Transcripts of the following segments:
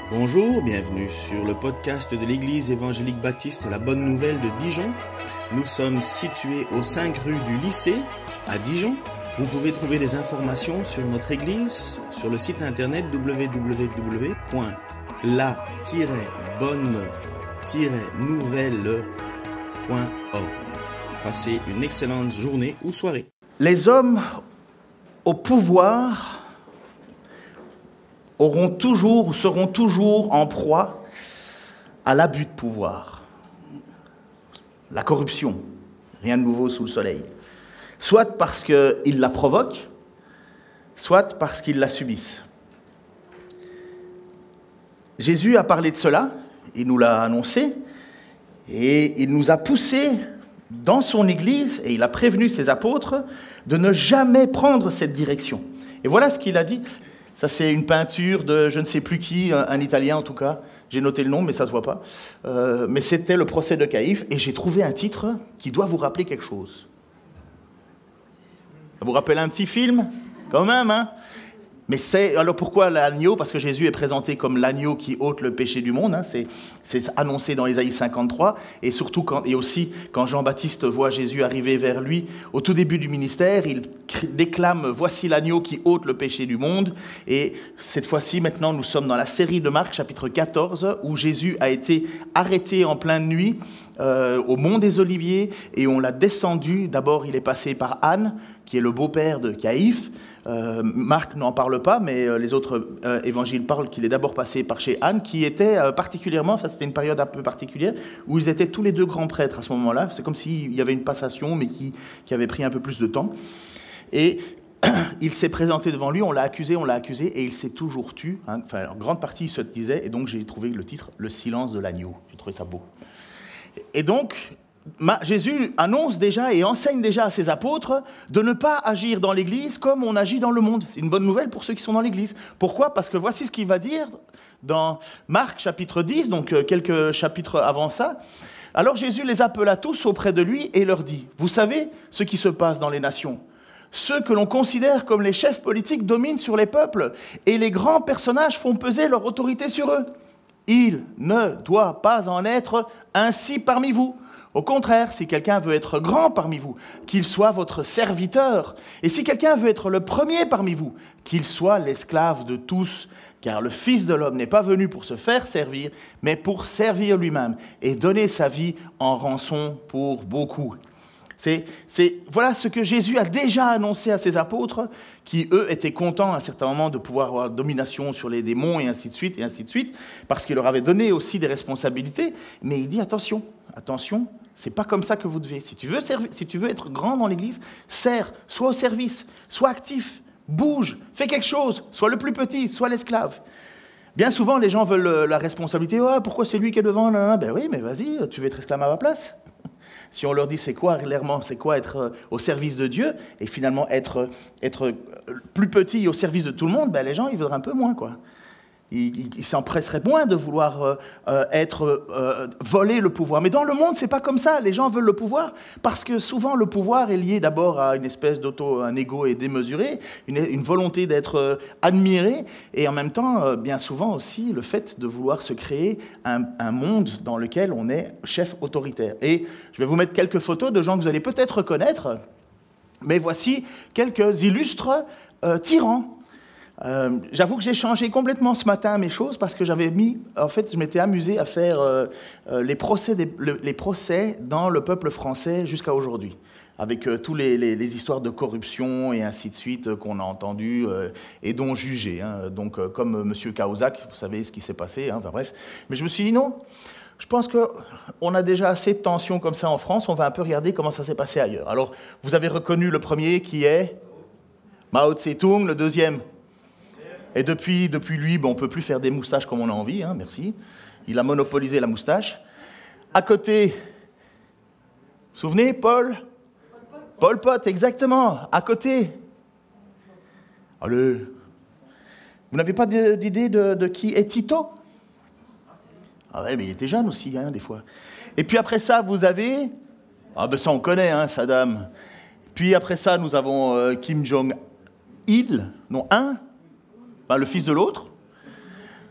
Bonjour, bienvenue sur le podcast de l'Église évangélique baptiste La Bonne Nouvelle de Dijon. Nous sommes situés aux 5 rues du lycée à Dijon. Vous pouvez trouver des informations sur notre église sur le site internet www.la-bonne-nouvelle.org. Passez une excellente journée ou soirée. Les hommes au pouvoir seront toujours en proie à l'abus de pouvoir, la corruption, rien de nouveau sous le soleil. Soit parce qu'ils la provoquent, soit parce qu'ils la subissent. Jésus a parlé de cela, il nous l'a annoncé, et il nous a poussés dans son Église, et il a prévenu ses apôtres de ne jamais prendre cette direction. Et voilà ce qu'il a dit. Ça, c'est une peinture de je ne sais plus qui, un Italien en tout cas. J'ai noté le nom, mais ça ne se voit pas. Mais c'était le procès de Caïphe, et j'ai trouvé un titre qui doit vous rappeler quelque chose. Ça vous rappelle un petit film? Quand même, hein? Mais alors pourquoi l'agneau? Parce que Jésus est présenté comme l'agneau qui ôte le péché du monde. Hein. C'est annoncé dans Ésaïe 53. Et surtout, quand Jean-Baptiste voit Jésus arriver vers lui, au tout début du ministère, il déclame « Voici l'agneau qui ôte le péché du monde ». Et cette fois-ci, maintenant, nous sommes dans la série de Marc, chapitre 14, où Jésus a été arrêté en pleine nuit au Mont des Oliviers, et on l'a descendu. D'abord, il est passé par Anne, qui est le beau-père de Caïphe. Marc n'en parle pas, mais les autres évangiles parlent qu'il est d'abord passé par chez Anne, qui était particulièrement, c'était une période un peu particulière, où ils étaient tous les deux grands prêtres à ce moment-là. C'est comme s'il y avait une passation, mais qui avait pris un peu plus de temps. Et il s'est présenté devant lui, on l'a accusé, et il s'est toujours tu. Hein. Enfin, en grande partie, il se disait, et donc j'ai trouvé le titre « Le silence de l'agneau ». J'ai trouvé ça beau. Et donc, Jésus annonce déjà et enseigne déjà à ses apôtres de ne pas agir dans l'Église comme on agit dans le monde. C'est une bonne nouvelle pour ceux qui sont dans l'Église. Pourquoi? Parce que voici ce qu'il va dire dans Marc chapitre 10, donc quelques chapitres avant ça. Alors Jésus les appela tous auprès de lui et leur dit « Vous savez ce qui se passe dans les nations ? Ceux que l'on considère comme les chefs politiques dominent sur les peuples et les grands personnages font peser leur autorité sur eux. Il ne doit pas en être ainsi parmi vous. Au contraire, si quelqu'un veut être grand parmi vous, qu'il soit votre serviteur. Et si quelqu'un veut être le premier parmi vous, qu'il soit l'esclave de tous. Car le Fils de l'homme n'est pas venu pour se faire servir, mais pour servir lui-même et donner sa vie en rançon pour beaucoup. » Voilà ce que Jésus a déjà annoncé à ses apôtres, qui, eux, étaient contents à un certain moment de pouvoir avoir domination sur les démons, et ainsi de suite, parce qu'il leur avait donné aussi des responsabilités. Mais il dit, attention, c'est pas comme ça que vous devez. Si tu veux être grand dans l'Église, sers, sois au service, sois actif, bouge, fais quelque chose, sois le plus petit, sois l'esclave. Bien souvent, les gens veulent la responsabilité. Oh, pourquoi c'est lui qui est devant? Ben oui, mais vas-y, tu veux être esclave à ma place. Si on leur dit c'est quoi être au service de Dieu, et finalement être plus petit au service de tout le monde, ben les gens ils voudraient un peu moins, quoi. Ils s'empresseraient moins de vouloir voler le pouvoir. Mais dans le monde, c'est pas comme ça. Les gens veulent le pouvoir parce que souvent le pouvoir est lié d'abord à une espèce un ego est démesuré, une volonté d'être admiré, et en même temps, bien souvent aussi, le fait de vouloir se créer un monde dans lequel on est chef autoritaire. Et je vais vous mettre quelques photos de gens que vous allez peut-être reconnaître, mais voici quelques illustres tyrans. J'avoue que j'ai changé complètement ce matin mes choses parce que je m'étais amusé à faire les procès dans le peuple français jusqu'à aujourd'hui, avec tous les histoires de corruption et ainsi de suite qu'on a entendues et dont jugé. Hein. Donc, comme M. Cahuzac, vous savez ce qui s'est passé, hein, enfin bref. Mais je me suis dit non, je pense qu'on a déjà assez de tensions comme ça en France, on va un peu regarder comment ça s'est passé ailleurs. Alors, vous avez reconnu le premier qui est Mao Tse-tung, le deuxième. Et depuis lui, on ne peut plus faire des moustaches comme on a envie, hein, merci. Il a monopolisé la moustache. À côté, vous vous souvenez, Pol Pot, exactement, à côté. Allez, vous n'avez pas d'idée de qui est Tito? Ah ouais, mais il était jeune aussi, hein, des fois. Et puis après ça, vous avez... Ah ben ça, on connaît, hein, Saddam. Puis après ça, nous avons Kim Jong-il, non, le fils de l'autre.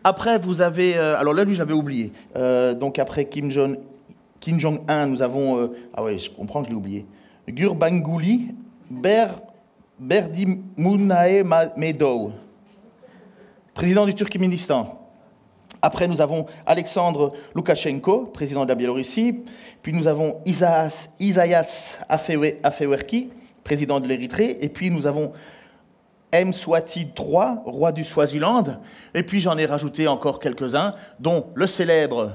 Après, vous avez... alors là, lui, j'avais oublié. Donc après Kim Jong-un, nous avons... ah ouais, je comprends que je l'ai oublié. Gurbanguly Berdimuhamedow, président du Turkménistan. Après, nous avons Alexandre Loukachenko, président de la Biélorussie. Puis nous avons Isaias Afewerki, président de l'Érythrée. Et puis nous avons Mswati III, roi du Swaziland. Et puis j'en ai rajouté encore quelques-uns, dont le célèbre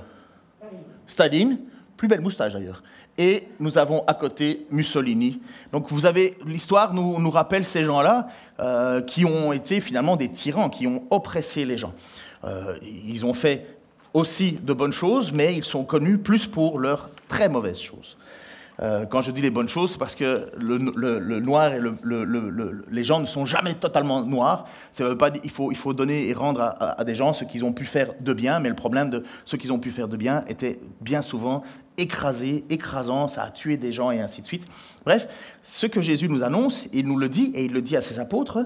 Staline, plus belle moustache d'ailleurs. Et nous avons à côté Mussolini. Donc vous avez, l'histoire nous rappelle ces gens-là qui ont été finalement des tyrans, qui ont oppressé les gens. Ils ont fait aussi de bonnes choses, mais ils sont connus plus pour leurs très mauvaises choses. Quand je dis les bonnes choses, c'est parce que le noir et les gens ne sont jamais totalement noirs. Ça veut pas dire, il faut donner et rendre à des gens ce qu'ils ont pu faire de bien, mais le problème de ce qu'ils ont pu faire de bien était bien souvent écrasant, ça a tué des gens et ainsi de suite. Bref, ce que Jésus nous annonce, il nous le dit, et il le dit à ses apôtres,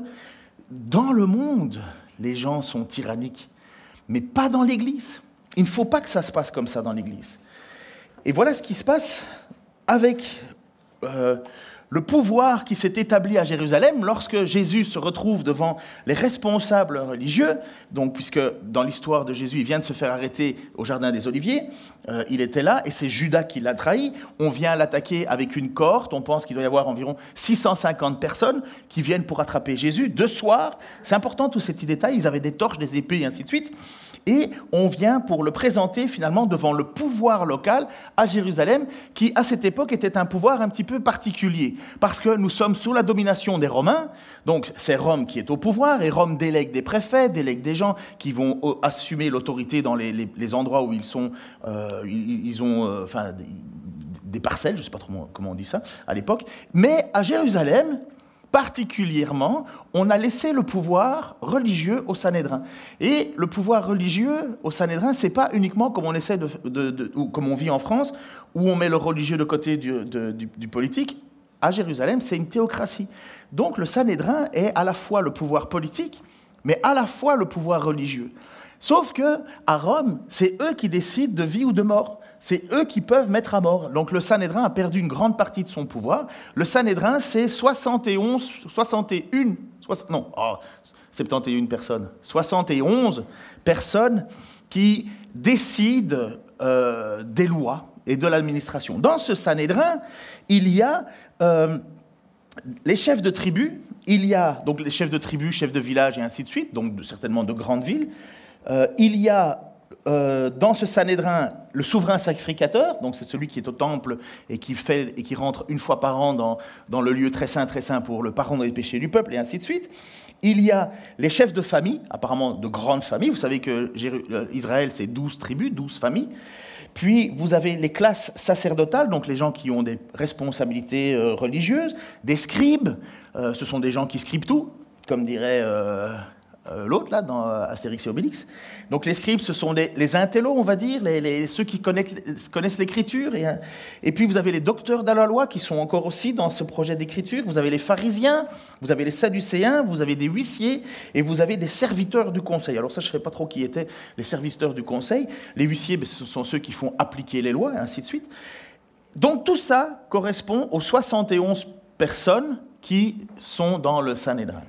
dans le monde, les gens sont tyranniques, mais pas dans l'Église. Il ne faut pas que ça se passe comme ça dans l'Église. Et voilà ce qui se passe avec le pouvoir qui s'est établi à Jérusalem lorsque Jésus se retrouve devant les responsables religieux. Donc, puisque dans l'histoire de Jésus, il vient de se faire arrêter au Jardin des Oliviers, il était là et c'est Judas qui l'a trahi. On vient l'attaquer avec une cohorte. On pense qu'il doit y avoir environ 650 personnes qui viennent pour attraper Jésus de soir. C'est important tous ces petits détails. Ils avaient des torches, des épées et ainsi de suite. Et on vient pour le présenter finalement devant le pouvoir local à Jérusalem, qui à cette époque était un pouvoir un petit peu particulier, parce que nous sommes sous la domination des Romains, donc c'est Rome qui est au pouvoir, et Rome délègue des préfets, délègue des gens qui vont assumer l'autorité dans les endroits où ils ont des parcelles, je ne sais pas trop comment on dit ça à l'époque, mais à Jérusalem, particulièrement, on a laissé le pouvoir religieux au Sanhédrin. Et le pouvoir religieux au Sanhédrin, ce n'est pas uniquement comme on essaie ou comme on vit en France, où on met le religieux de côté du politique. À Jérusalem, c'est une théocratie. Donc le Sanhédrin est à la fois le pouvoir politique, mais à la fois le pouvoir religieux. Sauf qu'à Rome, c'est eux qui décident de vie ou de mort. C'est eux qui peuvent mettre à mort. Donc le Sanhédrin a perdu une grande partie de son pouvoir. Le Sanhédrin, c'est 71 personnes. 71 personnes qui décident des lois et de l'administration. Dans ce Sanhédrin, il y a les chefs de tribus, il y a donc les chefs de tribus, chefs de village et ainsi de suite, donc certainement de grandes villes. Il y a dans ce Sanhédrin le souverain sacrificateur, donc c'est celui qui est au temple et qui rentre une fois par an dans le lieu très saint pour le pardon des péchés du peuple et ainsi de suite. Il y a les chefs de famille, apparemment de grandes familles. Vous savez que Israël, c'est 12 tribus, 12 familles. Puis, vous avez les classes sacerdotales, donc les gens qui ont des responsabilités religieuses, des scribes, ce sont des gens qui scribent tout, comme dirait l'autre, là, dans Astérix et Obélix. Donc les scribes, ce sont les intellos, on va dire, ceux qui connaissent l'écriture. Et puis vous avez les docteurs de la loi qui sont encore aussi dans ce projet d'écriture. Vous avez les pharisiens, vous avez les sadducéens, vous avez des huissiers et vous avez des serviteurs du conseil. Alors ça, je ne sais pas trop qui étaient les serviteurs du conseil. Les huissiers, ce sont ceux qui font appliquer les lois, et ainsi de suite. Donc tout ça correspond aux 71 personnes qui sont dans le Sanhédrin.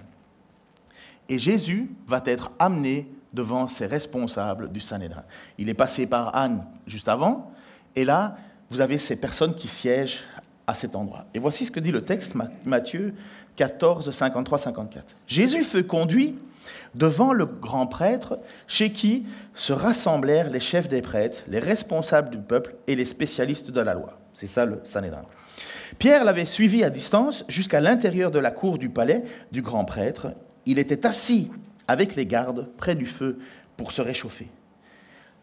Et Jésus va être amené devant ces responsables du Sanhédrin. Il est passé par Anne juste avant, et là, vous avez ces personnes qui siègent à cet endroit. Et voici ce que dit le texte, Matthieu 14, 53-54. Jésus fut conduit devant le grand prêtre, chez qui se rassemblèrent les chefs des prêtres, les responsables du peuple et les spécialistes de la loi. C'est ça le Sanhédrin. Pierre l'avait suivi à distance jusqu'à l'intérieur de la cour du palais du grand prêtre. Il était assis avec les gardes près du feu pour se réchauffer.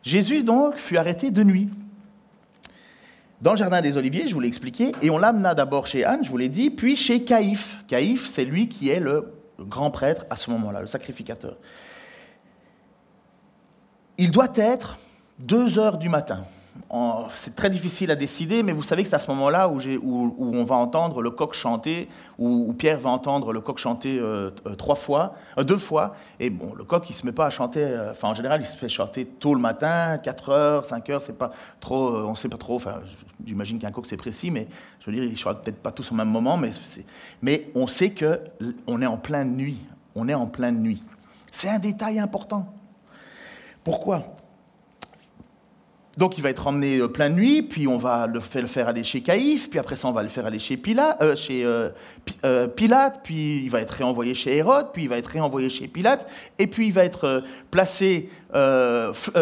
Jésus, donc, fut arrêté de nuit dans le jardin des Oliviers, je vous l'ai expliqué, et on l'amena d'abord chez Anne, je vous l'ai dit, puis chez Caïphe. Caïphe, c'est lui qui est le grand prêtre à ce moment-là, le sacrificateur. Il doit être 2 heures du matin. c'est très difficile à décider, mais vous savez que c'est à ce moment-là où on va entendre le coq chanter, où Pierre va entendre le coq chanter 2 fois. Et bon, le coq, il ne se met pas à chanter, en général, il se fait chanter tôt le matin, 4 heures, 5 heures, c'est pas trop, on ne sait pas trop, j'imagine qu'un coq c'est précis, mais je veux dire, ils ne chantent peut-être pas tous au même moment, mais on sait qu'on est en pleine nuit. On est en pleine nuit. C'est un détail important. Pourquoi ? Donc il va être emmené pleine nuit, puis on va le faire aller chez Caïphe, puis après ça on va le faire aller chez Pilate, puis il va être réenvoyé chez Hérode, puis il va être réenvoyé chez Pilate, et puis il va être placé,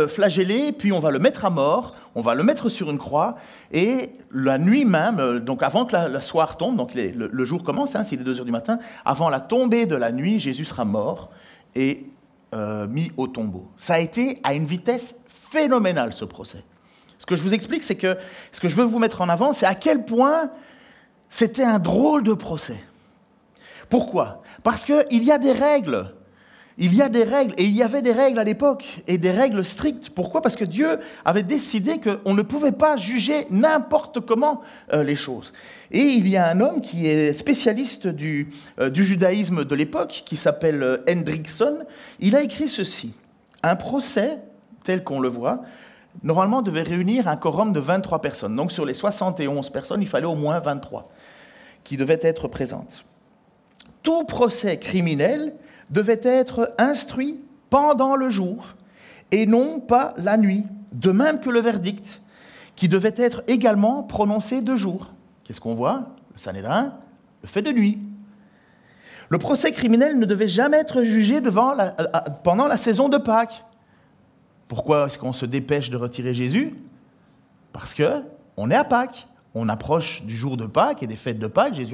flagellé, puis on va le mettre à mort, on va le mettre sur une croix, et la nuit même, donc avant que le soir tombe, donc le jour commence, s'il est 2 heures du matin, avant la tombée de la nuit, Jésus sera mort et mis au tombeau. Ça a été à une vitesse phénoménal, ce procès. Ce que je vous explique, c'est que ce que je veux vous mettre en avant, c'est à quel point c'était un drôle de procès. Pourquoi ? Parce qu'il y a des règles. Il y a des règles, et il y avait des règles à l'époque, et des règles strictes. Pourquoi ? Parce que Dieu avait décidé qu'on ne pouvait pas juger n'importe comment les choses. Et il y a un homme qui est spécialiste du judaïsme de l'époque, qui s'appelle Hendrickson. Il a écrit ceci. Un procès tel qu'on le voit, normalement devait réunir un quorum de 23 personnes. Donc sur les 71 personnes, il fallait au moins 23 qui devaient être présentes. Tout procès criminel devait être instruit pendant le jour et non pas la nuit, de même que le verdict, qui devait être également prononcé de jour. Qu'est-ce qu'on voit ? Le Sanhédrin le fait de nuit. Le procès criminel ne devait jamais être jugé pendant la saison de Pâques. Pourquoi est-ce qu'on se dépêche de retirer Jésus ? Parce qu'on est à Pâques. On approche du jour de Pâques et des fêtes de Pâques. Jésus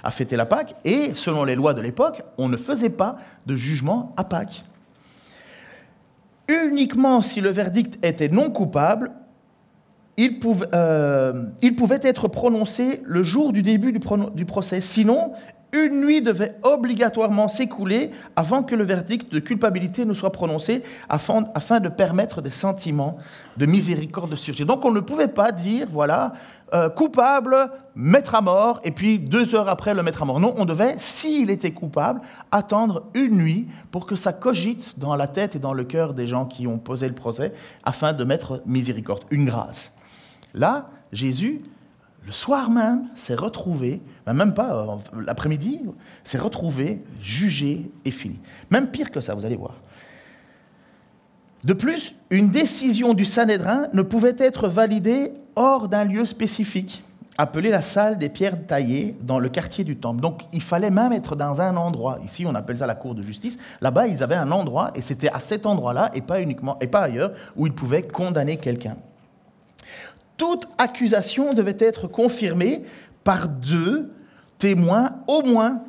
a fêté la Pâques. Et selon les lois de l'époque, on ne faisait pas de jugement à Pâques. Uniquement si le verdict était non coupable, il pouvait être prononcé le jour du début du procès. Sinon, une nuit devait obligatoirement s'écouler avant que le verdict de culpabilité ne soit prononcé, afin de permettre des sentiments de miséricorde de surgir. Donc on ne pouvait pas dire, voilà, coupable, mettre à mort, et puis 2 heures après le mettre à mort. Non, on devait, s'il était coupable, attendre une nuit pour que ça cogite dans la tête et dans le cœur des gens qui ont posé le procès, afin de mettre miséricorde, une grâce. Là, Jésus, le soir même, s'est retrouvé, même pas l'après-midi, s'est retrouvé, jugé et fini. Même pire que ça, vous allez voir. De plus, une décision du Sanhédrin ne pouvait être validée hors d'un lieu spécifique, appelé la salle des pierres taillées, dans le quartier du temple. Donc, il fallait même être dans un endroit. Ici, on appelle ça la cour de justice. Là-bas, ils avaient un endroit, et c'était à cet endroit-là, et pas ailleurs, où ils pouvaient condamner quelqu'un. Toute accusation devait être confirmée par 2 témoins au moins,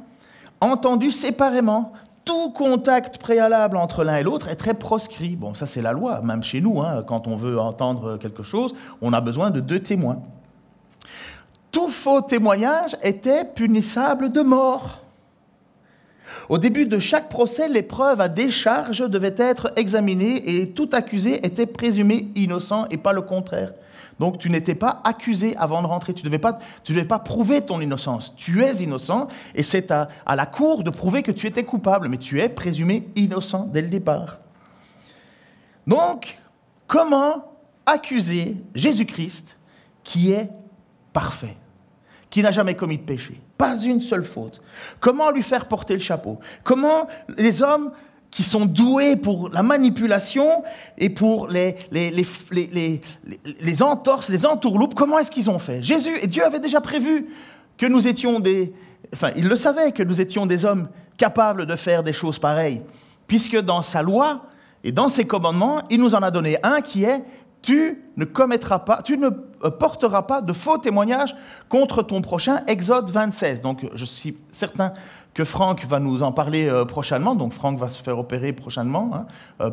entendus séparément. Tout contact préalable entre l'un et l'autre est très proscrit. Bon, ça c'est la loi, même chez nous, quand on veut entendre quelque chose, on a besoin de 2 témoins. Tout faux témoignage était punissable de mort. Au début de chaque procès, les preuves à décharge devaient être examinées et tout accusé était présumé innocent et pas le contraire. Donc tu n'étais pas accusé avant de rentrer, tu ne devais pas prouver ton innocence. Tu es innocent et c'est à la cour de prouver que tu étais coupable, mais tu es présumé innocent dès le départ. Donc, comment accuser Jésus-Christ qui est parfait, qui n'a jamais commis de péché, pas une seule faute? Comment lui faire porter le chapeau? Comment les hommes qui sont doués pour la manipulation et pour les entorses, les entourloupes, comment est-ce qu'ils ont fait? Jésus et Dieu avaient déjà prévu que nous étions il le savait, que nous étions des hommes capables de faire des choses pareilles, puisque dans sa loi et dans ses commandements, il nous en a donné un qui est: tu ne porteras pas de faux témoignages contre ton prochain, Exode 26. Donc, je suis certain que Franck va nous en parler prochainement. Donc, Franck va se faire opérer prochainement.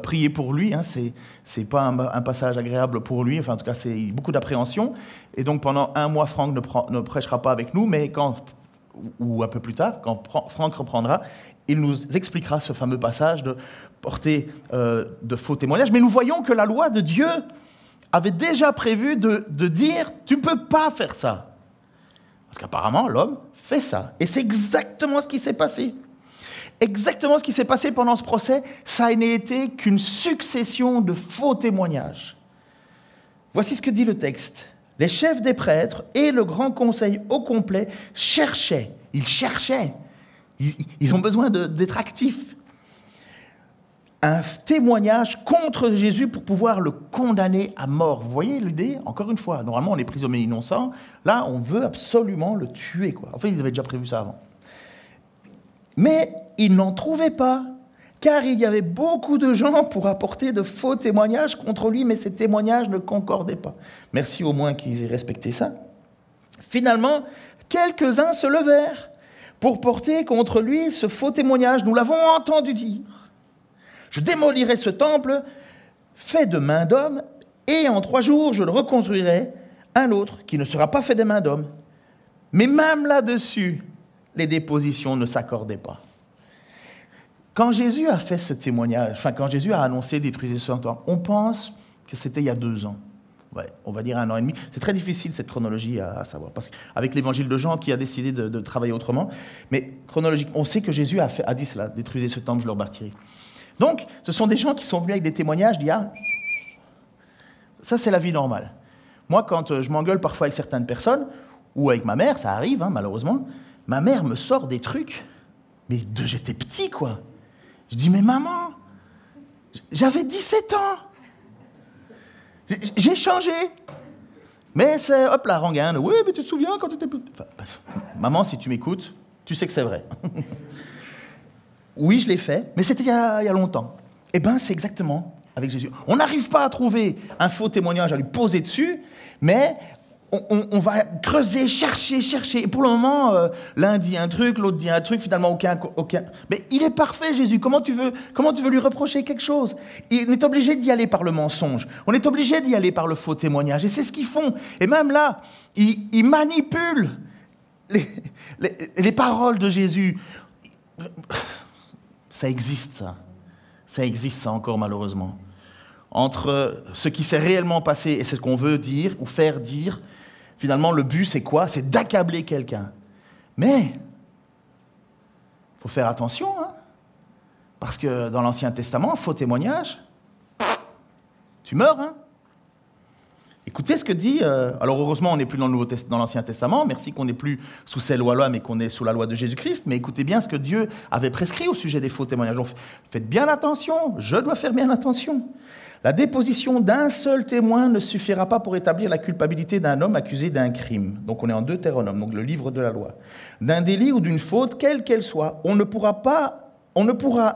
Priez pour lui. C'est pas un passage agréable pour lui. Enfin, en tout cas, c'est beaucoup d'appréhension. Et donc, pendant 1 mois, Franck ne prêchera pas avec nous. Mais ou un peu plus tard, quand Franck reprendra, il nous expliquera ce fameux passage de porter de faux témoignages. Mais nous voyons que la loi de Dieu avait déjà prévu de dire « tu ne peux pas faire ça ». Parce qu'apparemment, l'homme fait ça. Et c'est exactement ce qui s'est passé. Exactement ce qui s'est passé pendant ce procès, ça n'a été qu'une succession de faux témoignages. Voici ce que dit le texte. Les chefs des prêtres et le grand conseil au complet cherchaient. Ils cherchaient. Ils ont besoin d'être actifs. Un témoignage contre Jésus pour pouvoir le condamner à mort. Vous voyez l'idée? Encore une fois, normalement on est prisonnier innocent. Là, on veut absolument le tuer, quoi. Enfin, ils avaient déjà prévu ça avant. Mais ils n'en trouvaient pas, car il y avait beaucoup de gens pour apporter de faux témoignages contre lui, mais ces témoignages ne concordaient pas. Merci au moins qu'ils aient respecté ça. Finalement, quelques-uns se levèrent pour porter contre lui ce faux témoignage. Nous l'avons entendu dire. Je démolirai ce temple fait de main d'homme, et en 3 jours, je le reconstruirai, un autre qui ne sera pas fait de main d'homme. Mais même là-dessus, les dépositions ne s'accordaient pas. Quand Jésus a fait ce témoignage, quand Jésus a annoncé détruisez ce temple, on pense que c'était il y a 2 ans. Ouais, on va dire 1 an et demi. C'est très difficile cette chronologie à savoir, parce qu'avec l'évangile de Jean qui a décidé de travailler autrement, mais chronologiquement, on sait que Jésus a dit cela, détruisez ce temple, je le rebâtirai. Donc, ce sont des gens qui sont venus avec des témoignages, disent ah, ça c'est la vie normale. Moi, quand je m'engueule parfois avec certaines personnes, ou avec ma mère, ça arrive, malheureusement, ma mère me sort des trucs, mais j'étais petit, quoi. Je dis, mais maman, j'avais 17 ans. J'ai changé. Mais c'est, hop, la rengaine. Oui, mais tu te souviens quand tu étais petit. Enfin, maman, si tu m'écoutes, tu sais que c'est vrai. Oui, je l'ai fait, mais c'était il y a longtemps. Eh bien, c'est exactement avec Jésus. On n'arrive pas à trouver un faux témoignage à lui poser dessus, mais on va creuser, chercher. Et pour le moment, l'un dit un truc, l'autre dit un truc, finalement aucun. Mais il est parfait, Jésus. Comment tu veux lui reprocher quelque chose? On est obligé d'y aller par le mensonge. On est obligé d'y aller par le faux témoignage. Et c'est ce qu'ils font. Et même là, ils manipulent les paroles de Jésus. Ça existe, ça. Ça existe, ça encore, malheureusement. Entre ce qui s'est réellement passé et ce qu'on veut dire ou faire dire, finalement, le but, c'est quoi? C'est d'accabler quelqu'un. Mais il faut faire attention, parce que dans l'Ancien Testament, faux témoignage, tu meurs, Écoutez ce que dit... alors heureusement, on n'est plus dans l'Ancien Testament, merci qu'on n'est plus sous ces lois-là, mais qu'on est sous la loi de Jésus-Christ, mais écoutez bien ce que Dieu avait prescrit au sujet des faux témoignages. Donc, faites bien attention, je dois faire bien attention. La déposition d'un seul témoin ne suffira pas pour établir la culpabilité d'un homme accusé d'un crime. Donc on est en Deutéronome, donc le livre de la loi. D'un délit ou d'une faute, quelle qu'elle soit, on ne pourra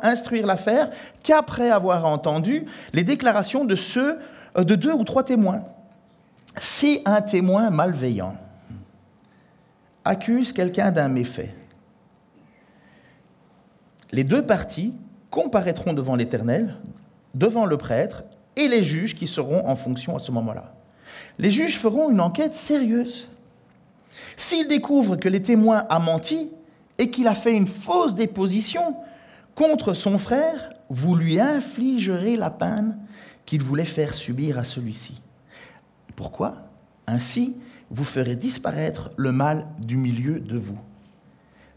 instruire l'affaire qu'après avoir entendu les déclarations de 2 ou 3 témoins. Si un témoin malveillant accuse quelqu'un d'un méfait, les 2 parties comparaîtront devant l'Éternel, devant le prêtre et les juges qui seront en fonction à ce moment-là. Les juges feront une enquête sérieuse. S'ils découvrent que le témoin a menti et qu'il a fait une fausse déposition contre son frère, vous lui infligerez la peine qu'il voulait faire subir à celui-ci. Pourquoi? Ainsi, vous ferez disparaître le mal du milieu de vous.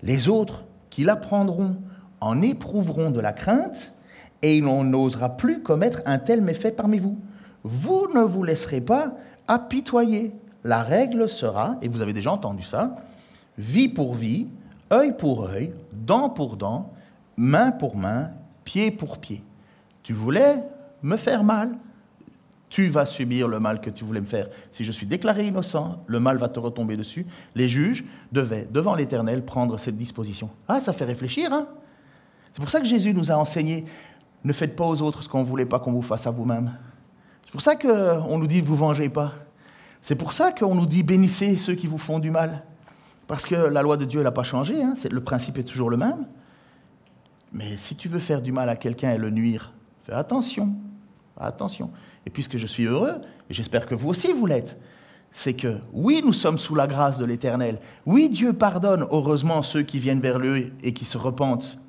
Les autres qui l'apprendront en éprouveront de la crainte et on n'osera plus commettre un tel méfait parmi vous. Vous ne vous laisserez pas apitoyer. La règle sera, et vous avez déjà entendu ça, vie pour vie, œil pour œil, dent pour dent, main pour main, pied pour pied. Tu voulais me faire mal, tu vas subir le mal que tu voulais me faire. Si je suis déclaré innocent, le mal va te retomber dessus. Les juges devaient, devant l'Éternel, prendre cette disposition. Ah, ça fait réfléchir, C'est pour ça que Jésus nous a enseigné, ne faites pas aux autres ce qu'on ne voulait pas qu'on vous fasse à vous-même. C'est pour ça qu'on nous dit, ne vous vengez pas. C'est pour ça qu'on nous dit, bénissez ceux qui vous font du mal. Parce que la loi de Dieu n'a pas changé, le principe est toujours le même. Mais si tu veux faire du mal à quelqu'un et le nuire, fais attention. Attention. Et puisque je suis heureux, et j'espère que vous aussi vous l'êtes, c'est que oui, nous sommes sous la grâce de l'Éternel. Oui, Dieu pardonne heureusement ceux qui viennent vers lui et qui se repentent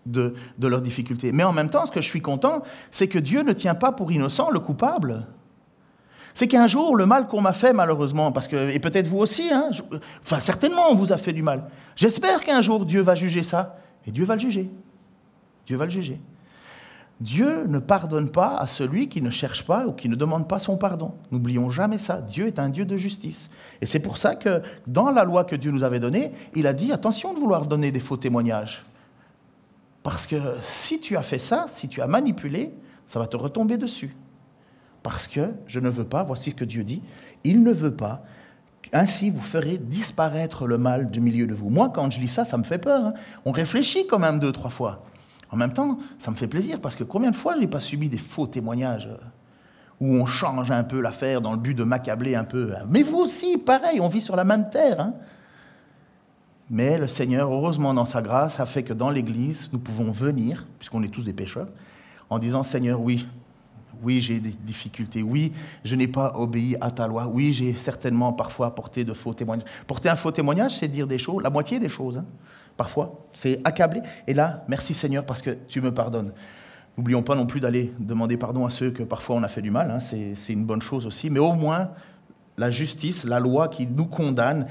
de leurs difficultés. Mais en même temps, ce que je suis content, c'est que Dieu ne tient pas pour innocent le coupable. C'est qu'un jour, le mal qu'on m'a fait, malheureusement, parce que, et peut-être vous aussi, enfin certainement on vous a fait du mal. J'espère qu'un jour Dieu va juger ça, et Dieu va le juger. Dieu va le juger. Dieu ne pardonne pas à celui qui ne cherche pas ou qui ne demande pas son pardon. N'oublions jamais ça. Dieu est un Dieu de justice. Et c'est pour ça que dans la loi que Dieu nous avait donnée, il a dit attention de vouloir donner des faux témoignages. Parce que si tu as fait ça, si tu as manipulé, ça va te retomber dessus. Parce que je ne veux pas, voici ce que Dieu dit, il ne veut pas, ainsi vous ferez disparaître le mal du milieu de vous. Moi, quand je lis ça, ça me fait peur. On réfléchit quand même 2-3 fois. En même temps, ça me fait plaisir, parce que combien de fois je n'ai pas subi des faux témoignages où on change un peu l'affaire dans le but de m'accabler un peu. Mais vous aussi, pareil, on vit sur la même terre. Mais le Seigneur, heureusement dans sa grâce, a fait que dans l'Église, nous pouvons venir, puisqu'on est tous des pécheurs, en disant « Seigneur, oui, j'ai des difficultés. Oui, je n'ai pas obéi à ta loi. Oui, j'ai certainement parfois porté de faux témoignages. » Porter un faux témoignage, c'est dire des choses, la moitié des choses. Parfois, c'est accabler. Et là, merci Seigneur parce que tu me pardonnes. N'oublions pas non plus d'aller demander pardon à ceux que parfois on a fait du mal. C'est une bonne chose aussi. Mais au moins, la justice, la loi qui nous condamne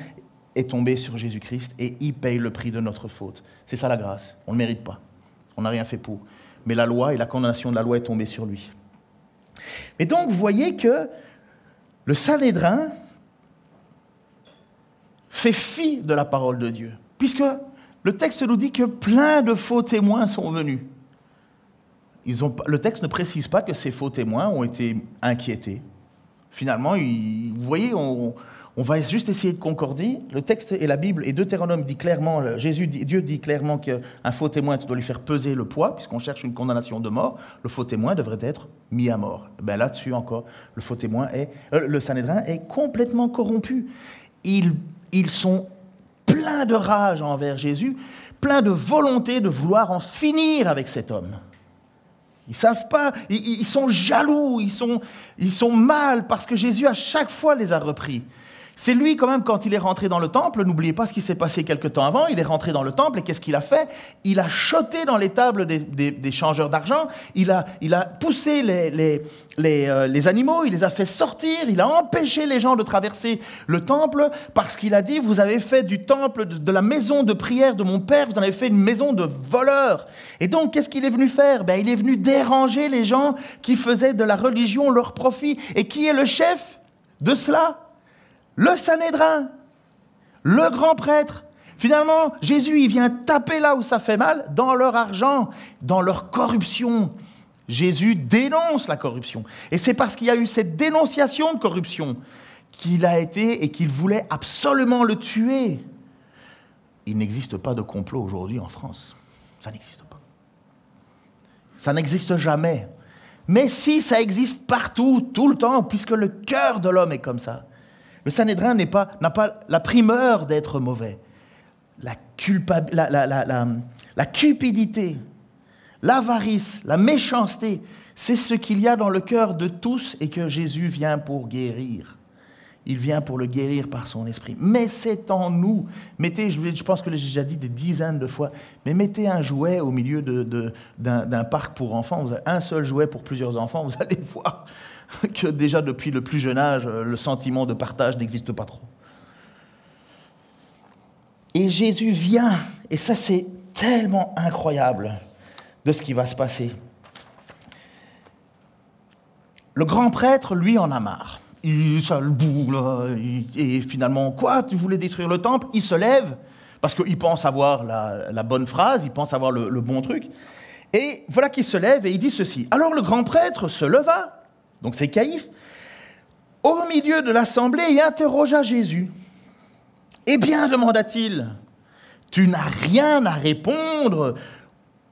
est tombée sur Jésus-Christ et il paye le prix de notre faute. C'est ça la grâce. On ne le mérite pas. On n'a rien fait pour. Mais la loi et la condamnation de la loi est tombée sur lui. Mais donc, vous voyez que le Sanhédrin fait fi de la parole de Dieu. Puisque le texte nous dit que plein de faux témoins sont venus. Le texte ne précise pas que ces faux témoins ont été inquiétés. Finalement, vous voyez, on va juste essayer de concorder. Le texte et la Bible et Deutéronome dit clairement, Dieu dit clairement qu'un faux témoin doit lui faire peser le poids, puisqu'on cherche une condamnation de mort. Le faux témoin devrait être mis à mort. Ben là-dessus encore, le Sanhédrin est complètement corrompu. Ils sont plein de rage envers Jésus, plein de volonté de vouloir en finir avec cet homme. Ils ne savent pas, ils sont jaloux, ils sont mal parce que Jésus à chaque fois les a repris. C'est lui quand même, quand il est rentré dans le temple, n'oubliez pas ce qui s'est passé quelque temps avant, il est rentré dans le temple et qu'est-ce qu'il a fait? Il a choté dans les tables des changeurs d'argent, il a poussé les animaux, il les a fait sortir, il a empêché les gens de traverser le temple parce qu'il a dit, vous avez fait du temple, de la maison de prière de mon père, vous en avez fait une maison de voleurs. Et donc, qu'est-ce qu'il est venu faire? Il est venu déranger les gens qui faisaient de la religion leur profit. Et qui est le chef de cela? Le Sanhédrin, le grand prêtre. Finalement, Jésus, il vient taper là où ça fait mal, dans leur argent, dans leur corruption. Jésus dénonce la corruption. Et c'est parce qu'il y a eu cette dénonciation de corruption qu'il a été et qu'il voulait absolument le tuer. Il n'existe pas de complot aujourd'hui en France. Ça n'existe pas. Ça n'existe jamais. Mais si, ça existe partout, tout le temps, puisque le cœur de l'homme est comme ça. Le Sanhédrin n'a pas la primeur d'être mauvais. La cupidité, l'avarice, la méchanceté, c'est ce qu'il y a dans le cœur de tous et que Jésus vient pour guérir. Il vient pour le guérir par son esprit. Mais c'est en nous. Je pense que j'ai déjà dit des dizaines de fois, mais mettez un jouet au milieu d'un parc pour enfants, vous avez un seul jouet pour plusieurs enfants, vous allez voir que déjà depuis le plus jeune âge, le sentiment de partage n'existe pas trop. Et Jésus vient, et ça c'est tellement incroyable de ce qui va se passer. Le grand prêtre, lui, en a marre. Ça le boue, là, et finalement, quoi, tu voulais détruire le temple? Il se lève, parce qu'il pense avoir la bonne phrase, il pense avoir le bon truc. Et voilà qu'il se lève et il dit ceci. Alors le grand prêtre se leva, donc c'est Caïphe, au milieu de l'assemblée et interrogea Jésus. « Eh bien, demanda-t-il, tu n'as rien à répondre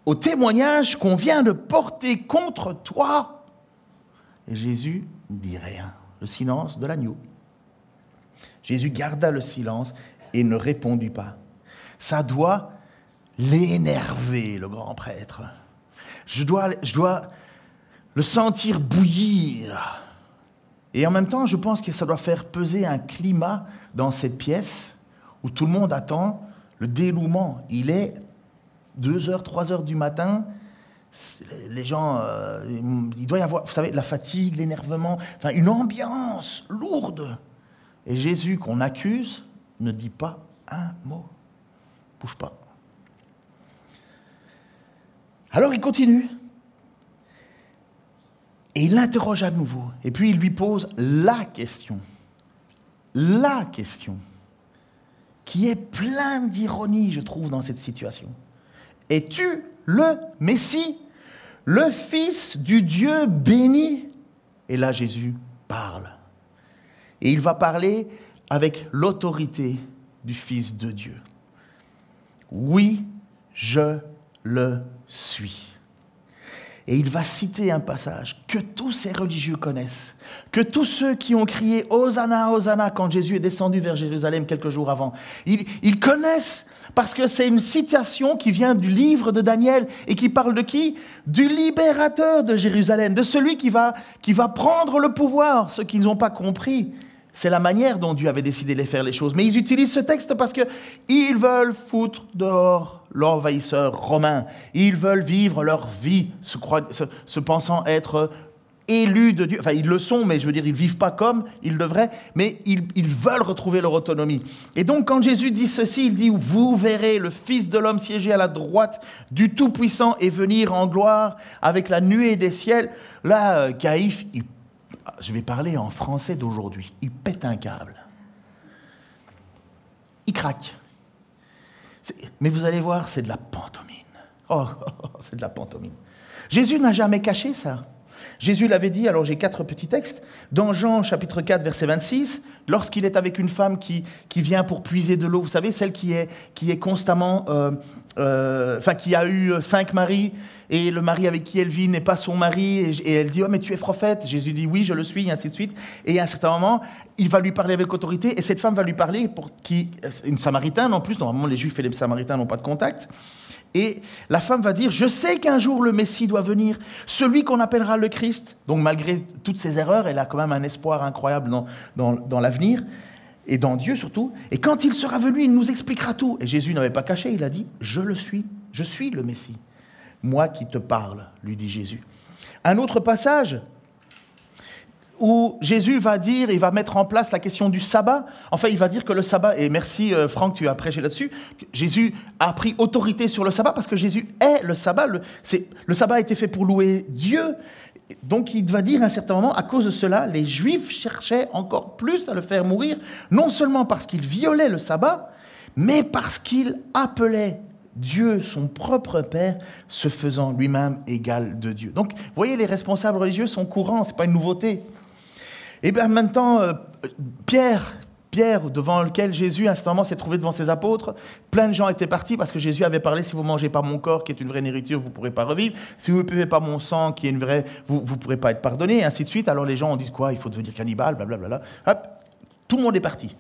au témoignage qu'on vient de porter contre toi ?» Et Jésus ne dit rien. Le silence de l'agneau. Jésus garda le silence et ne répondit pas. Ça doit l'énerver, le grand prêtre. Je dois le sentir bouillir. Et en même temps, je pense que ça doit faire peser un climat dans cette pièce où tout le monde attend le dénouement. Il est 2h, 3h du matin, Les gens, il doit y avoir, vous savez, la fatigue, l'énervement, enfin une ambiance lourde. Et Jésus, qu'on accuse, ne dit pas un mot. Bouge pas. Alors il continue. Et il l'interroge à nouveau. Et puis il lui pose la question, qui est pleine d'ironie, je trouve, dans cette situation. Es-tu le Messie, le Fils du Dieu béni? Et là, Jésus parle. Et il va parler avec l'autorité du Fils de Dieu. Oui, je le suis. Et il va citer un passage que tous ces religieux connaissent, que tous ceux qui ont crié « Hosanna, Hosanna » quand Jésus est descendu vers Jérusalem quelques jours avant, ils connaissent parce que c'est une citation qui vient du livre de Daniel et qui parle de qui? Du libérateur de Jérusalem, de celui qui va prendre le pouvoir. Ceux qui n'ont pas compris, c'est la manière dont Dieu avait décidé de faire les choses. Mais ils utilisent ce texte parce qu'ils veulent foutre dehors l'envahisseur romain. Ils veulent vivre leur vie, se pensant être élus de Dieu. Enfin, ils le sont, mais je veux dire, ils ne vivent pas comme ils devraient, mais ils veulent retrouver leur autonomie. Et donc, quand Jésus dit ceci, il dit « Vous verrez le Fils de l'homme siéger à la droite du Tout-Puissant et venir en gloire avec la nuée des ciels. » Là, Caïphe, je vais parler en français d'aujourd'hui, il pète un câble. Il craque. Mais vous allez voir, c'est de la pantomime. Oh, c'est de la pantomime. Jésus n'a jamais caché ça. Jésus l'avait dit, alors j'ai 4 petits textes, dans Jean chapitre 4, verset 26, lorsqu'il est avec une femme qui vient pour puiser de l'eau, vous savez, celle qui est constamment, qui a eu 5 maris, et le mari avec qui elle vit n'est pas son mari, et elle dit « Oh, mais tu es prophète ?» Jésus dit « Oui, je le suis », et ainsi de suite. Et à un certain moment, il va lui parler avec autorité, et cette femme va lui parler, une Samaritaine en plus, normalement les Juifs et les Samaritains n'ont pas de contact, et la femme va dire « Je sais qu'un jour le Messie doit venir, celui qu'on appellera le Christ. » Donc malgré toutes ses erreurs, elle a quand même un espoir incroyable dans l'avenir, et dans Dieu surtout. Et quand il sera venu, il nous expliquera tout. Et Jésus n'avait pas caché, il a dit « Je le suis, je suis le Messie. » Moi qui te parle, lui dit Jésus. Un autre passage où Jésus va dire, il va mettre en place la question du sabbat. Enfin, il va dire que le sabbat, et merci Franck, tu as prêché là-dessus, Jésus a pris autorité sur le sabbat parce que Jésus est le sabbat. Le sabbat a été fait pour louer Dieu. Donc il va dire à un certain moment, à cause de cela, les Juifs cherchaient encore plus à le faire mourir, non seulement parce qu'il violait le sabbat, mais parce qu'il appelait Dieu, son propre Père, se faisant lui-même égal de Dieu. Donc, vous voyez, les responsables religieux sont courants, ce n'est pas une nouveauté. Et bien maintenant, Pierre, devant lequel Jésus, à un certain moment, s'est trouvé devant ses apôtres, plein de gens étaient partis parce que Jésus avait parlé, si vous ne mangez pas mon corps, qui est une vraie nourriture, vous ne pourrez pas revivre. Si vous ne buvez pas mon sang, qui est une vraie, vous ne pourrez pas être pardonné, et ainsi de suite. Alors les gens ont dit quoi? Il faut devenir cannibale, blablabla. Hop, tout le monde est parti.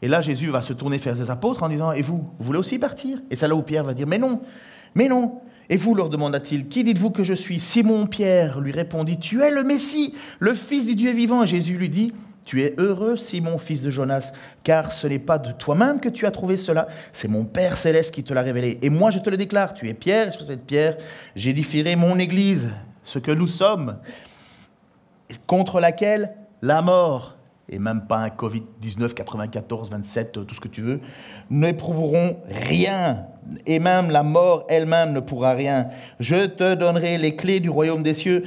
Et là, Jésus va se tourner vers ses apôtres en disant « Et vous voulez aussi partir ?» Et c'est là où Pierre va dire « Mais non, mais non !» Et vous, leur demanda-t-il, « Qui dites-vous que je suis ?» Simon-Pierre lui répondit « Tu es le Messie, le Fils du Dieu vivant. » Et Jésus lui dit « Tu es heureux, Simon, fils de Jonas, car ce n'est pas de toi-même que tu as trouvé cela, c'est mon Père céleste qui te l'a révélé. Et moi, je te le déclare, tu es Pierre, et sur cette pierre, j'édifierai mon Église, ce que nous sommes, contre laquelle la mort, et même pas un Covid-19, 94, 27, tout ce que tu veux, n'éprouveront rien. Et même la mort elle-même ne pourra rien. Je te donnerai les clés du royaume des cieux.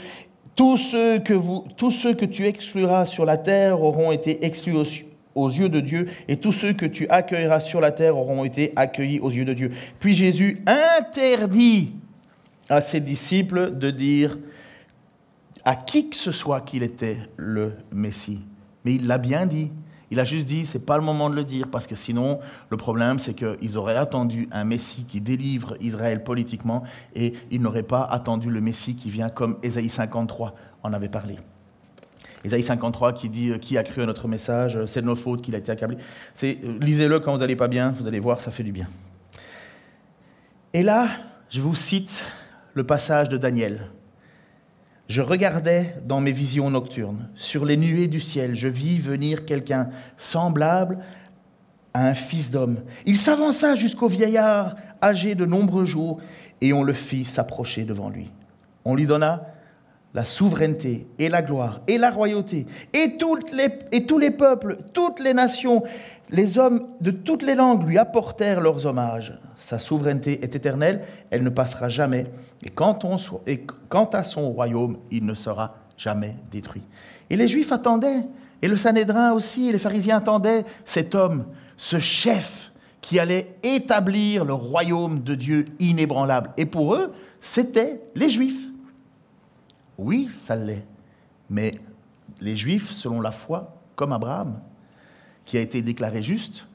Tous ceux que tu excluras sur la terre auront été exclus aux yeux de Dieu, et tous ceux que tu accueilleras sur la terre auront été accueillis aux yeux de Dieu. Puis Jésus interdit à ses disciples de dire à qui que ce soit qu'il était le Messie. Mais il l'a bien dit. Il a juste dit, ce n'est pas le moment de le dire, parce que sinon, le problème, c'est qu'ils auraient attendu un Messie qui délivre Israël politiquement, et ils n'auraient pas attendu le Messie qui vient comme Ésaïe 53 en avait parlé. Ésaïe 53 qui dit « Qui a cru à notre message ? C'est de nos fautes qu'il a été accablé. » Lisez-le quand vous n'allez pas bien, vous allez voir, ça fait du bien. Et là, je vous cite le passage de Daniel. Je regardais dans mes visions nocturnes, sur les nuées du ciel, je vis venir quelqu'un semblable à un fils d'homme. Il s'avança jusqu'au vieillard, âgé de nombreux jours, et on le fit s'approcher devant lui. On lui donna la souveraineté et la gloire et la royauté et tous les peuples, toutes les nations, les hommes de toutes les langues lui apportèrent leurs hommages. Sa souveraineté est éternelle, elle ne passera jamais. Et quant à son royaume, il ne sera jamais détruit. Et les Juifs attendaient, et le Sanhédrin aussi, et les pharisiens attendaient cet homme, ce chef qui allait établir le royaume de Dieu inébranlable. Et pour eux, c'était les Juifs. Oui, ça l'est. Mais les Juifs, selon la foi, comme Abraham, qui a été déclaré juste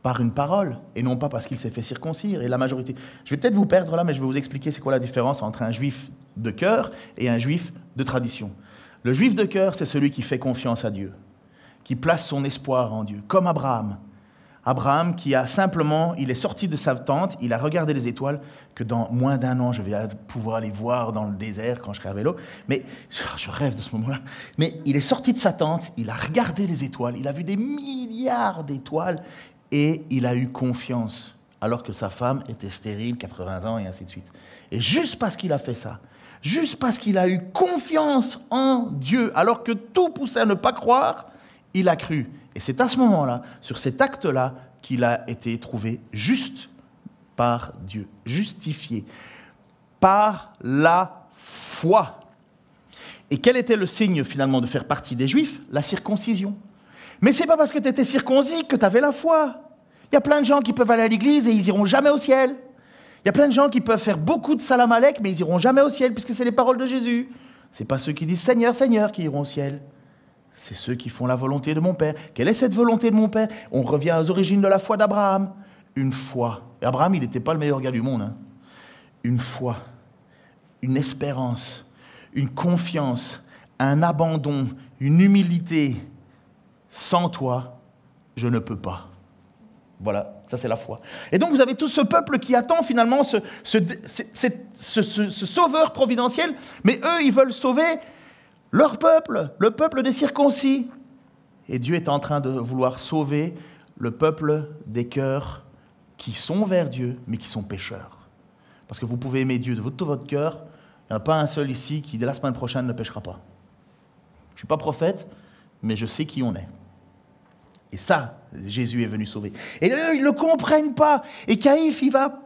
par une parole, et non pas parce qu'il s'est fait circoncire, et la majorité. Je vais peut-être vous perdre là, mais je vais vous expliquer c'est quoi la différence entre un Juif de cœur et un Juif de tradition. Le Juif de cœur, c'est celui qui fait confiance à Dieu, qui place son espoir en Dieu, comme Abraham. Abraham qui a simplement, il est sorti de sa tente, il a regardé les étoiles, que dans moins d'1 an, je vais pouvoir les voir dans le désert quand je serai à vélo. Mais je rêve de ce moment-là. Mais il est sorti de sa tente, il a regardé les étoiles, il a vu des milliards d'étoiles et il a eu confiance, alors que sa femme était stérile, 80 ans et ainsi de suite. Et juste parce qu'il a fait ça, juste parce qu'il a eu confiance en Dieu, alors que tout poussait à ne pas croire, il a cru. Et c'est à ce moment-là, sur cet acte-là, qu'il a été trouvé juste par Dieu, justifié par la foi. Et quel était le signe finalement de faire partie des Juifs? La circoncision. Mais ce n'est pas parce que tu étais circoncis que tu avais la foi. Il y a plein de gens qui peuvent aller à l'église et ils n'iront jamais au ciel. Il y a plein de gens qui peuvent faire beaucoup de salam alek, mais ils n'iront jamais au ciel, puisque c'est les paroles de Jésus. Ce n'est pas ceux qui disent « Seigneur, Seigneur » qui iront au ciel. C'est ceux qui font la volonté de mon Père. Quelle est cette volonté de mon Père? On revient aux origines de la foi d'Abraham. Une foi. Et Abraham, il n'était pas le meilleur gars du monde. Hein. Une foi, une espérance, une confiance, un abandon, une humilité. Sans toi, je ne peux pas. Voilà, ça c'est la foi. Et donc vous avez tout ce peuple qui attend finalement ce sauveur providentiel, mais eux, ils veulent sauver leur peuple, le peuple des circoncis. Et Dieu est en train de vouloir sauver le peuple des cœurs qui sont vers Dieu, mais qui sont pécheurs. Parce que vous pouvez aimer Dieu de tout votre cœur, il n'y en a pas un seul ici qui, dès la semaine prochaine, ne péchera pas. Je ne suis pas prophète, mais je sais qui on est. Et ça, Jésus est venu sauver. Et eux, ils ne le comprennent pas. Et Caïphe, il va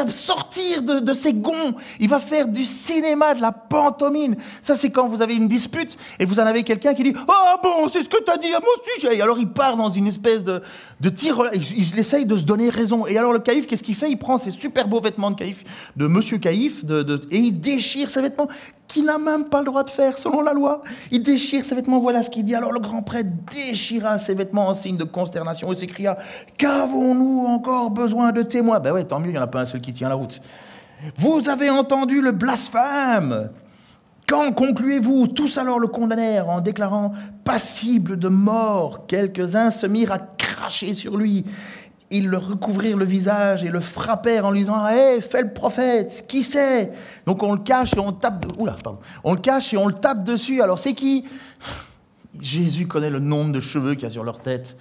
sortir de ses gonds. Il va faire du cinéma, de la pantomime. Ça, c'est quand vous avez une dispute et vous en avez quelqu'un qui dit « Ah bon, c'est ce que tu as dit à mon sujet !» Et alors, il part dans une espèce de tir. Il essaye de se donner raison. Et alors, le Caïphe, qu'est-ce qu'il fait? Il prend ses super beaux vêtements de Caïphe, de Monsieur Caïphe, et il déchire ses vêtements qu'il n'a même pas le droit de faire, selon la loi. Il déchire ses vêtements, voilà ce qu'il dit. Alors, le grand prêtre déchira ses vêtements en signe de consternation et s'écria « Qu'avons-nous encore besoin de témoins ?» Ben ouais, tant mieux, il n'y en a pas un seul qui tient la route. « Vous avez entendu le blasphème. Quand concluez-vous ?» Tous alors le condamnèrent en déclarant passible de mort. Quelques-uns se mirent à cracher sur lui. Ils le recouvrirent le visage et le frappèrent en lui disant « Hé, fais le prophète, qui c'est ?» Donc on le cache et on tape... On le cache et on le tape dessus. Alors c'est qui? Jésus connaît le nombre de cheveux qu'il y a sur leur tête.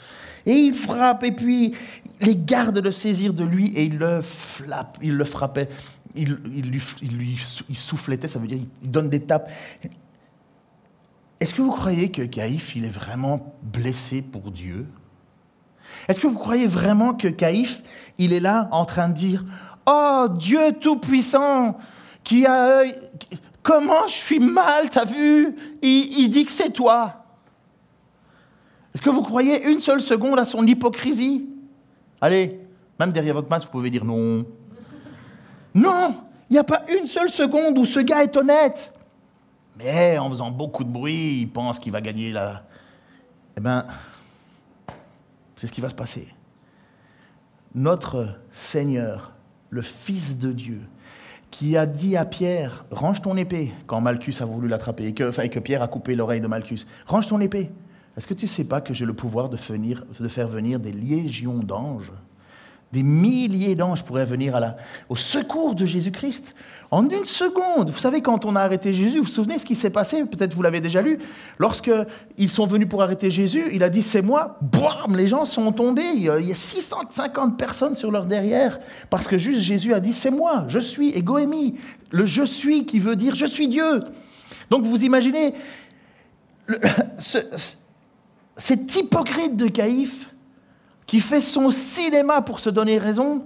Et il frappe, et puis les gardes de saisir de lui, et il le frappait. Il soufflétait, ça veut dire il donne des tapes. Est-ce que vous croyez que Caïphe, il est vraiment blessé pour Dieu? Est-ce que vous croyez vraiment que Caïphe, il est là en train de dire « Oh, Dieu Tout-Puissant, qui a œil, comment je suis mal, t'as vu? Il dit que c'est toi. » Est-ce que vous croyez une seule seconde à son hypocrisie? Allez, même derrière votre masque, vous pouvez dire non. Non, il n'y a pas une seule seconde où ce gars est honnête. Mais en faisant beaucoup de bruit, il pense qu'il va gagner la... Eh bien, c'est ce qui va se passer. Notre Seigneur, le Fils de Dieu, qui a dit à Pierre, range ton épée, quand Malchus a voulu l'attraper, et que Pierre a coupé l'oreille de Malchus, range ton épée. Est-ce que tu ne sais pas que j'ai le pouvoir de faire venir des légions d'anges? Des milliers d'anges pourraient venir au secours de Jésus-Christ. En une seconde, vous savez, quand on a arrêté Jésus, vous vous souvenez ce qui s'est passé? Peut-être vous l'avez déjà lu. Lorsqu'ils sont venus pour arrêter Jésus, il a dit « c'est moi ». Boum, les gens sont tombés. Il y a 650 personnes sur leur derrière. Parce que juste Jésus a dit « c'est moi, je suis ego eimi ». Le « je suis » qui veut dire « je suis Dieu ». Donc vous imaginez cet hypocrite de Caïphe qui fait son cinéma pour se donner raison.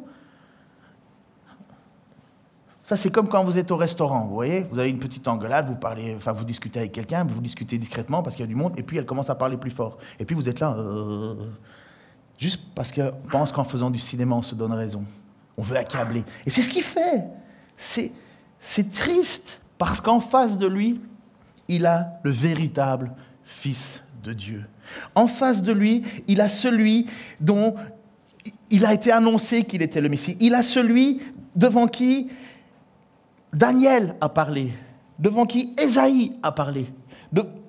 Ça, c'est comme quand vous êtes au restaurant, vous voyez, vous avez une petite engueulade, vous discutez avec quelqu'un, vous discutez discrètement parce qu'il y a du monde, et puis elle commence à parler plus fort. Et puis vous êtes là, juste parce qu'on pense qu'en faisant du cinéma, on se donne raison. On veut accabler. Et c'est ce qu'il fait. C'est triste, parce qu'en face de lui, il a le véritable Fils de Dieu. En face de lui, il a celui dont il a été annoncé qu'il était le Messie. Il a celui devant qui Daniel a parlé, devant qui Ésaïe a parlé,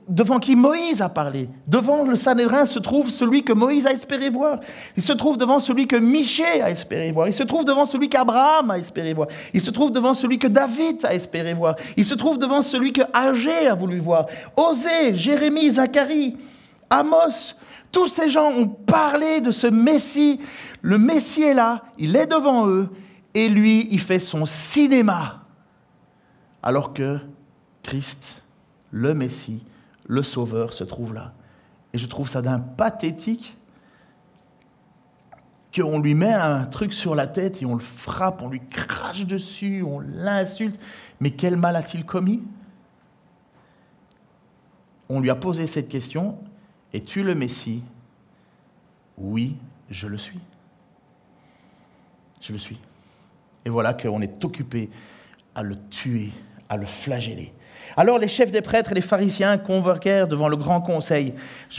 devant qui Moïse a parlé. Devant le Sanhédrin se trouve celui que Moïse a espéré voir. Il se trouve devant celui que Michée a espéré voir. Il se trouve devant celui qu'Abraham a espéré voir. Il se trouve devant celui que David a espéré voir. Il se trouve devant celui que Agé a voulu voir. Osée, Jérémie, Zacharie, Amos, tous ces gens ont parlé de ce Messie. Le Messie est là, il est devant eux, et lui, il fait son cinéma. Alors que Christ, le Messie, le Sauveur, se trouve là. Et je trouve ça d'un pathétique qu'on lui met un truc sur la tête et on le frappe, on lui crache dessus, on l'insulte. Mais quel mal a-t-il commis? On lui a posé cette question. Es-tu le Messie? Oui, je le suis. Je le suis. Et voilà qu'on est occupé à le tuer, à le flageller. Alors les chefs des prêtres et les pharisiens convoquèrent devant le grand conseil.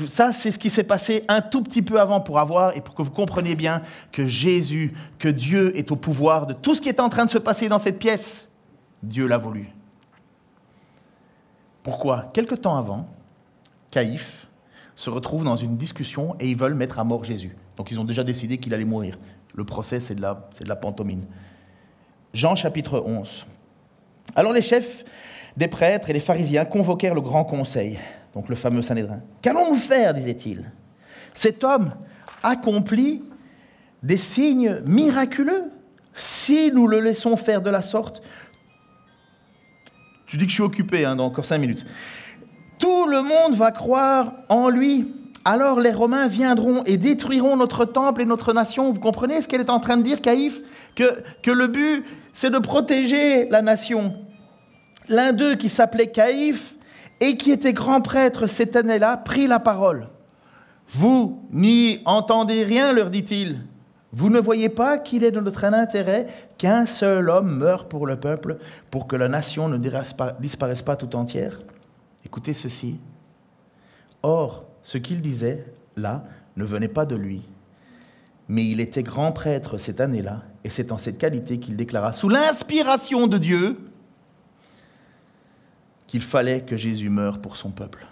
Ça, c'est ce qui s'est passé un tout petit peu avant pour que vous compreniez bien que Jésus, que Dieu est au pouvoir de tout ce qui est en train de se passer dans cette pièce. Dieu l'a voulu. Pourquoi? Quelque temps avant, Caïphe se retrouve dans une discussion et ils veulent mettre à mort Jésus. Donc ils ont déjà décidé qu'il allait mourir. Le procès, c'est de la pantomime. Jean chapitre 11. Alors les chefs des prêtres et les pharisiens convoquèrent le grand conseil, donc le fameux Sanhédrin. « Qu'allons-nous faire ?» disait-il. « Cet homme accomplit des signes miraculeux. Si nous le laissons faire de la sorte... » Tu dis que je suis occupé, dans encore 5 minutes. « Tout le monde va croire en lui. Alors les Romains viendront et détruiront notre temple et notre nation. » Vous comprenez ce qu'elle est en train de dire, Caïphe? Que le but, c'est de protéger la nation. L'un d'eux, qui s'appelait Caïphe et qui était grand prêtre cette année-là, prit la parole. « Vous n'y entendez rien, leur dit-il. Vous ne voyez pas qu'il est de notre intérêt qu'un seul homme meure pour le peuple, pour que la nation ne disparaisse pas tout entière? Écoutez ceci. Or, ce qu'il disait, là, ne venait pas de lui. Mais il était grand prêtre cette année-là, et c'est en cette qualité qu'il déclara, sous l'inspiration de Dieu, qu'il fallait que Jésus meure pour son peuple.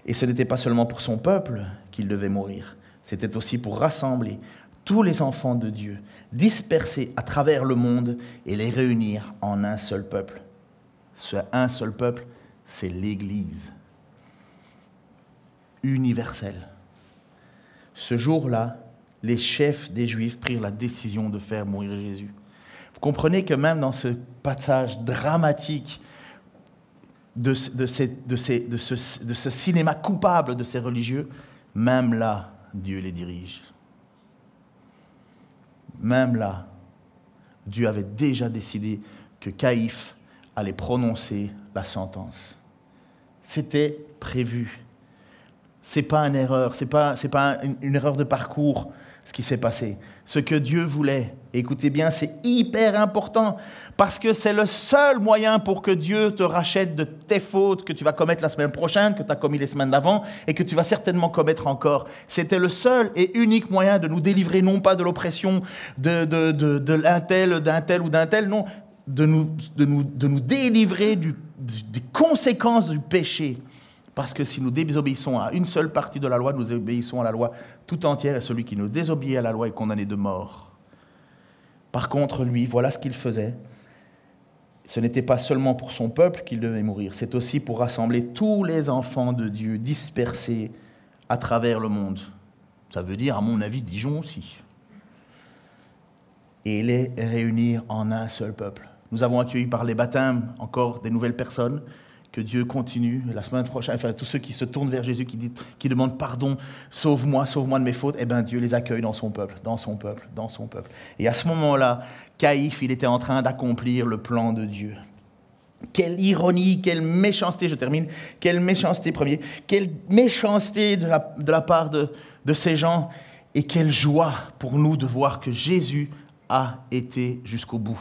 Et ce n'était pas seulement pour son peuple qu'il devait mourir, c'était aussi pour rassembler tous les enfants de Dieu, dispersés à travers le monde et les réunir en un seul peuple. Ce un seul peuple, c'est l'Église universelle. Ce jour-là, les chefs des Juifs prirent la décision de faire mourir Jésus. Vous comprenez que même dans ce passage dramatique de ce cinéma coupable de ces religieux, même là, Dieu les dirige. Même là, Dieu avait déjà décidé que Caïphe allait prononcer la sentence. C'était prévu. Ce n'est pas une erreur, ce n'est pas une erreur de parcours, ce qui s'est passé. Ce que Dieu voulait, et écoutez bien, c'est hyper important, parce que c'est le seul moyen pour que Dieu te rachète de tes fautes que tu vas commettre la semaine prochaine, que tu as commis les semaines d'avant, et que tu vas certainement commettre encore. C'était le seul et unique moyen de nous délivrer, non pas de l'oppression de l'un d'un tel ou d'un tel, non, de nous délivrer des conséquences du péché. Parce que si nous désobéissons à une seule partie de la loi, nous obéissons à la loi tout entière, et celui qui nous désobéit à la loi est condamné de mort. Par contre, lui, voilà ce qu'il faisait. Ce n'était pas seulement pour son peuple qu'il devait mourir, c'est aussi pour rassembler tous les enfants de Dieu dispersés à travers le monde. Ça veut dire, à mon avis, Dijon aussi. Et les réunir en un seul peuple. Nous avons accueilli par les baptêmes encore des nouvelles personnes. Que Dieu continue, la semaine prochaine, enfin, tous ceux qui se tournent vers Jésus, qui demandent pardon, sauve-moi de mes fautes, eh bien Dieu les accueille dans son peuple, dans son peuple, dans son peuple. Et à ce moment-là, Caïphe, il était en train d'accomplir le plan de Dieu. Quelle ironie, quelle méchanceté, je termine, quelle méchanceté, quelle méchanceté de la part de ces gens, et quelle joie pour nous de voir que Jésus a été jusqu'au bout.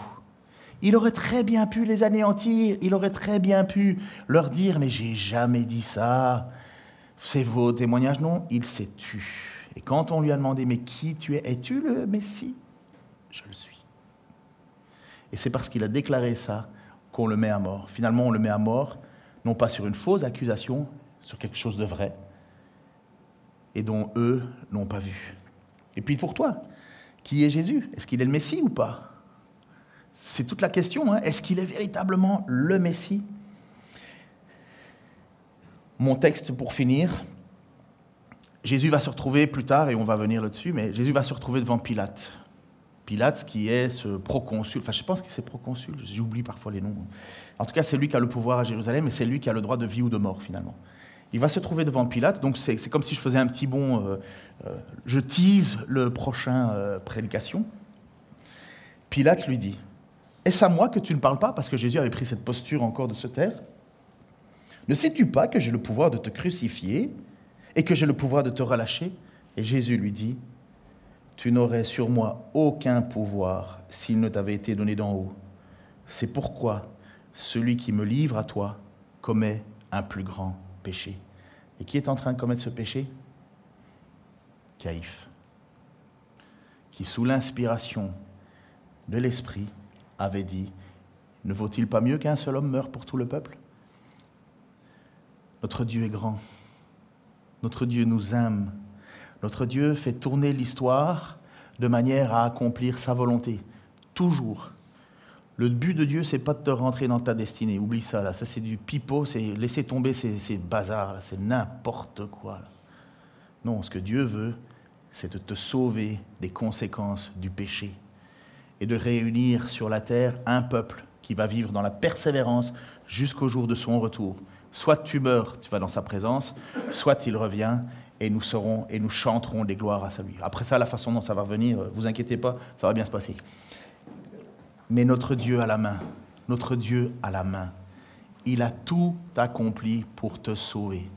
Il aurait très bien pu les anéantir, il aurait très bien pu leur dire « mais j'ai jamais dit ça, c'est vos témoignages ». Non, il s'est tu. Et quand on lui a demandé « mais qui tu es ? Es-tu le Messie ?» « Je le suis ». Et c'est parce qu'il a déclaré ça qu'on le met à mort. Finalement, on le met à mort, non pas sur une fausse accusation, sur quelque chose de vrai, et dont eux n'ont pas vu. Et puis pour toi, qui est Jésus ? Est-ce qu'il est le Messie ou pas ? C'est toute la question, hein. Est-ce qu'il est véritablement le Messie ? Mon texte pour finir, Jésus va se retrouver plus tard, et on va venir là-dessus, mais Jésus va se retrouver devant Pilate. Pilate qui est ce proconsul, enfin je pense que c'est proconsul, j'oublie parfois les noms. En tout cas, c'est lui qui a le pouvoir à Jérusalem, et c'est lui qui a le droit de vie ou de mort finalement. Il va se trouver devant Pilate, donc c'est comme si je faisais un petit bond, je tease le prochain prédication. Pilate lui dit, « Est-ce à moi que tu ne parles pas ?» Parce que Jésus avait pris cette posture encore de se taire. « Ne sais-tu pas que j'ai le pouvoir de te crucifier et que j'ai le pouvoir de te relâcher ?» Et Jésus lui dit, « Tu n'aurais sur moi aucun pouvoir s'il ne t'avait été donné d'en haut. C'est pourquoi celui qui me livre à toi commet un plus grand péché. » Et qui est en train de commettre ce péché ? Caïphe, qui sous l'inspiration de l'Esprit avait dit, « Ne vaut-il pas mieux qu'un seul homme meure pour tout le peuple ?» Notre Dieu est grand. Notre Dieu nous aime. Notre Dieu fait tourner l'histoire de manière à accomplir sa volonté. Toujours. Le but de Dieu, c'est pas de te rentrer dans ta destinée. Oublie ça, là. Ça, c'est du pipeau, c'est laisser tomber ces bazars, là. C'est n'importe quoi. Là. Non, ce que Dieu veut, c'est de te sauver des conséquences du péché et de réunir sur la terre un peuple qui va vivre dans la persévérance jusqu'au jour de son retour. Soit tu meurs, tu vas dans sa présence, soit il revient et nous serons et nous chanterons des gloires à sa lui. Après ça, la façon dont ça va venir, vous inquiétez pas, ça va bien se passer. Mais notre Dieu a la main, notre Dieu a la main. Il a tout accompli pour te sauver.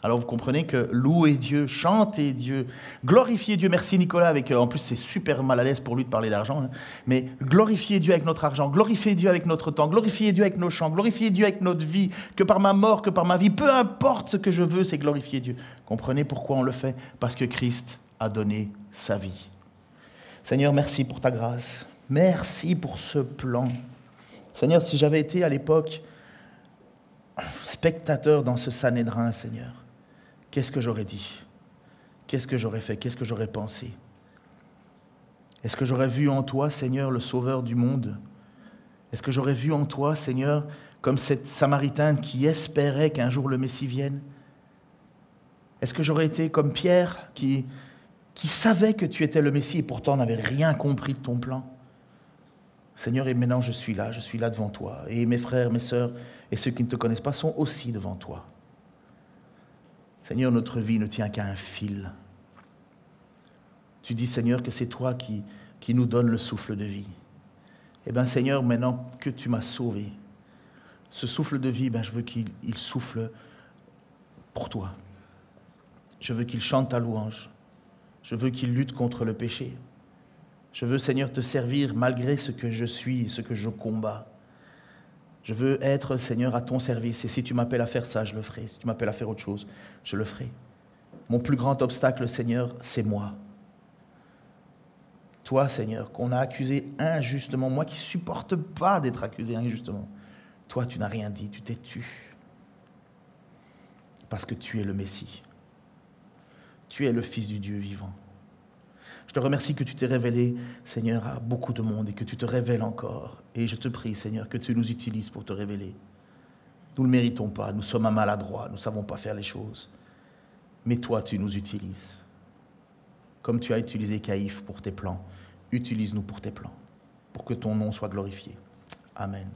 Alors vous comprenez que louer Dieu, chanter Dieu, glorifier Dieu, merci Nicolas, en plus c'est super mal à l'aise pour lui de parler d'argent, hein, mais glorifier Dieu avec notre argent, glorifier Dieu avec notre temps, glorifier Dieu avec nos chants, glorifier Dieu avec notre vie, que par ma mort, que par ma vie, peu importe ce que je veux, c'est glorifier Dieu. Comprenez pourquoi on le fait ? Parce que Christ a donné sa vie. Seigneur, merci pour ta grâce, merci pour ce plan. Seigneur, si j'avais été à l'époque spectateur dans ce Sanhédrin, Seigneur, qu'est-ce que j'aurais dit ? Qu'est-ce que j'aurais fait ? Qu'est-ce que j'aurais pensé ? Est-ce que j'aurais vu en toi, Seigneur, le Sauveur du monde ? Est-ce que j'aurais vu en toi, Seigneur, comme cette Samaritaine qui espérait qu'un jour le Messie vienne ? Est-ce que j'aurais été comme Pierre qui savait que tu étais le Messie et pourtant n'avait rien compris de ton plan ? Seigneur, et maintenant je suis là devant toi. Et mes frères, mes sœurs et ceux qui ne te connaissent pas sont aussi devant toi. Seigneur, notre vie ne tient qu'à un fil. Tu dis, Seigneur, que c'est toi qui nous donne le souffle de vie. Eh bien, Seigneur, maintenant que tu m'as sauvé, ce souffle de vie, je veux qu'il souffle pour toi. Je veux qu'il chante ta louange. Je veux qu'il lutte contre le péché. Je veux, Seigneur, te servir malgré ce que je suis, ce que je combats. Je veux être, Seigneur, à ton service. Et si tu m'appelles à faire ça, je le ferai. Si tu m'appelles à faire autre chose, je le ferai. Mon plus grand obstacle, Seigneur, c'est moi. Toi, Seigneur, qu'on a accusé injustement, moi qui ne supporte pas d'être accusé injustement. Toi, tu n'as rien dit, tu t'es tu. Parce que tu es le Messie. Tu es le Fils du Dieu vivant. Je te remercie que tu t'es révélé, Seigneur, à beaucoup de monde et que tu te révèles encore. Et je te prie, Seigneur, que tu nous utilises pour te révéler. Nous ne le méritons pas, nous sommes maladroits, nous ne savons pas faire les choses. Mais toi, tu nous utilises. Comme tu as utilisé Caïphe pour tes plans, utilise-nous pour tes plans, pour que ton nom soit glorifié. Amen.